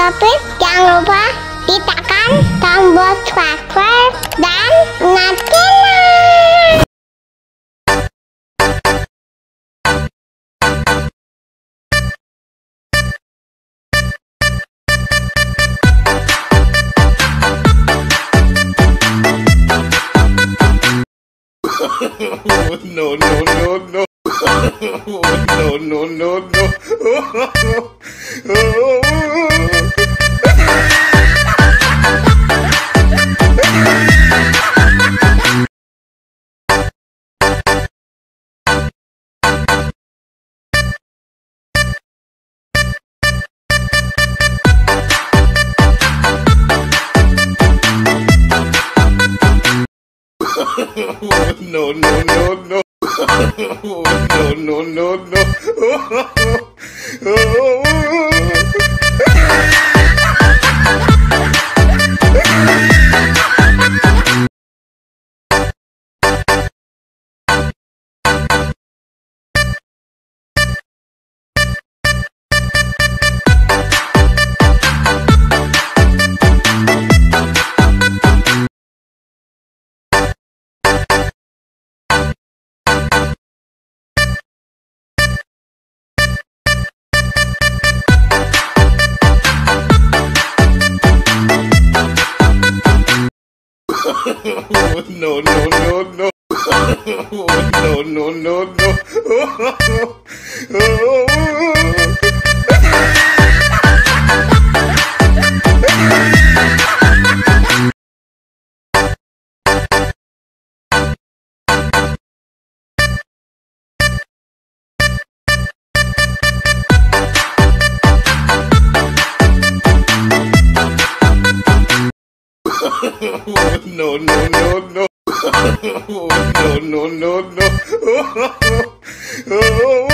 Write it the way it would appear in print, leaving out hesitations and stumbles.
Tapi jangan lupa ditekan tombol subscribe dan nyalakan. No, no, no, no. No, no, no, no. No, no, no, no. No, no, no, no. No, no, no, no. No, no, no, no. No, no, no, no. No, no, no, no.